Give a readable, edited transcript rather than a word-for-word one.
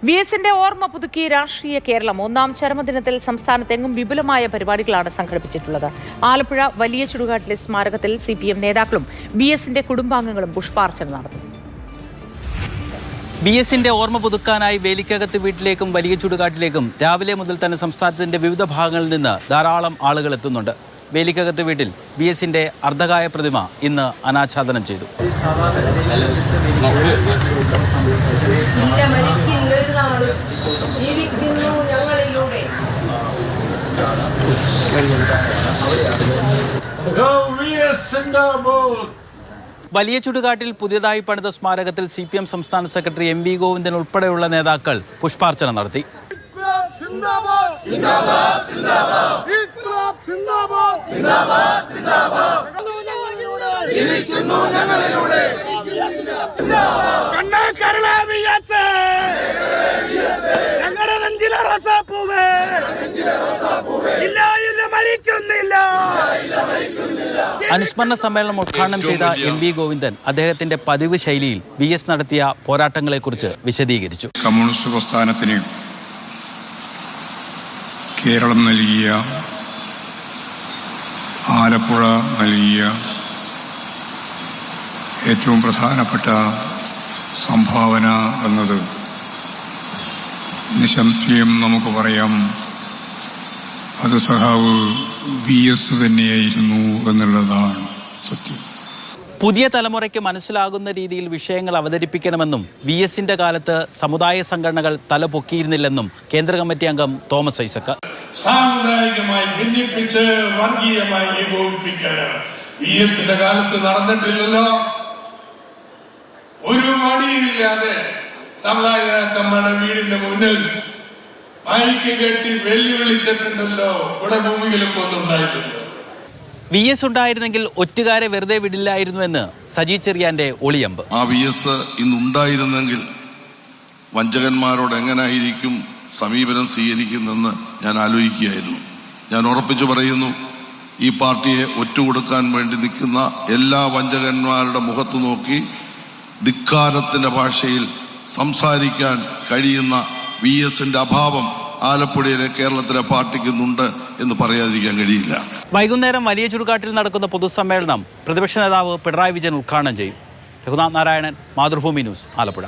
VSന്റെ ഓർമ്മ പുതുക്കി രാഷ്ട്രീയ കേരളം ഒന്നാം ചരമദിനത്തിൽ സംസ്ഥാനത്തെങ്ങും വിപുലമായ പരിപാടികളാണ് സംഘടിപ്പിച്ചിട്ടുള്ളത്. ആലപ്പുഴ വലിയ ചുടുകാട്ടിലെ സ്മാരകത്തിൽ CPM നേതാക്കളും VSന്റെ കുടുംബാംഗങ്ങളും പുഷ്പാർച്ചന നടത്തി. VSന്റെ ഓർമ്മ പുതുക്കാനായി വേലിക്കകത്ത് വീട്ടിലേക്കും വലിയ ചുടുകാട്ടിലേക്കും രാവിലെ മുതൽ തന്നെ സംസ്ഥാനത്തിന്റെ വിവിധ ഭാഗങ്ങളിൽ നിന്ന് ധാരാളം ആളുകൾ എത്തുന്നുണ്ട്. വേലിക്കകത്ത് വീട്ടിൽ VSന്റെ അർദ്ധകായ പ്രതിമ ഇന്ന് അനാച്ഛാദനം ചെയ്തു. വലിയ ചുടുകാട്ടിൽ പുതിയതായി പണിത സ്മാരകത്തിൽ CPM സംസ്ഥാന സെക്രട്ടറി MV ഗോവിന്ദൻ ഉൾപ്പെടെയുള്ള നേതാക്കൾ പുഷ്പാർച്ചന നടത്തി. അനുസ്മരണ സമ്മേളനം ഉദ്ഘാടനം ചെയ്ത MV ഗോവിന്ദൻ അദ്ദേഹത്തിന്റെ പതിവ് ശൈലിയിൽ VS നടത്തിയ പോരാട്ടങ്ങളെക്കുറിച്ച് വിശദീകരിച്ചു. കമ്മ്യൂണിസ്റ്റ് പ്രസ്ഥാനത്തിന് കേരളം നൽകിയ, ആലപ്പുഴ നൽകിയ ഏറ്റവും പ്രധാനപ്പെട്ട സംഭാവന എന്നത് നിസ്സംശയം നമുക്ക് പറയാം അത് സഖാവ് VS തന്നെയായിരുന്നു എന്നുള്ളതാണ് സത്യം. പുതിയ തലമുറയ്ക്ക് മനസ്സിലാകുന്ന രീതിയിൽ വിഷയങ്ങൾ അവതരിപ്പിക്കണമെന്നും VSന്റെ കാലത്ത് സമുദായ സംഘടനകൾ തലപൊക്കിയിരുന്നില്ലെന്നും കേന്ദ്ര കമ്മിറ്റി അംഗം തോമസ് ഐസക്. സാമുദായികമായി ഭിന്നിപ്പിച്ച് വർഗീയമായി ഏകോപിപ്പിക്കാനാണ് VSന്റെ കാലത്ത് നടന്നിട്ടില്ലല്ലോ. ഒരു മടിയില്ലാതെ സമുദായ നേതാക്കന്മാരുടെ വീടിന്റെ മുന്നിൽ മൈക്ക് കെട്ടി വെല്ലുവിളിച്ചിട്ടുണ്ടല്ലോ. ഇവിടെ ഭൂമിയിലും ഒന്നും ഉണ്ടായിട്ടില്ല. VS ഉണ്ടായിരുന്നെങ്കിൽ ഒറ്റുകാരെ വെറുതെ വിടില്ലായിരുന്നുവെന്ന് സജി ചെറിയാന്റെ ഒളിയമ്പ്. ആ VS ഇന്നുണ്ടായിരുന്നെങ്കിൽ വഞ്ചകന്മാരോട് എങ്ങനായിരിക്കും സമീപനം സ്വീകരിക്കുന്നെന്ന് ഞാൻ ആലോചിക്കുകയായിരുന്നു. ഞാൻ ഉറപ്പിച്ചു പറയുന്നു, ഈ പാർട്ടിയെ ഒറ്റുകൊടുക്കാൻ വേണ്ടി നിൽക്കുന്ന എല്ലാ വഞ്ചകന്മാരുടെ മുഖത്ത് നോക്കി ധിക്കാരത്തിന്റെ ഭാഷയിൽ സംസാരിക്കാൻ കഴിയുന്ന VSന്റെ അഭാവം ആലപ്പുഴയിലെ കേരളത്തിലെ പാർട്ടിക്കുന്നുണ്ട് എന്ന് പറയാതിരിക്കാൻ കഴിയില്ല. വൈകുന്നേരം വലിയ ചുടുകാട്ടിൽ നടക്കുന്ന പൊതുസമ്മേളനം പ്രതിപക്ഷ നേതാവ് പിണറായി വിജയൻ ഉദ്ഘാടനം ചെയ്യും. രഘുനാഥ് നാരായണൻ, മാതൃഭൂമി ന്യൂസ്, ആലപ്പുഴ.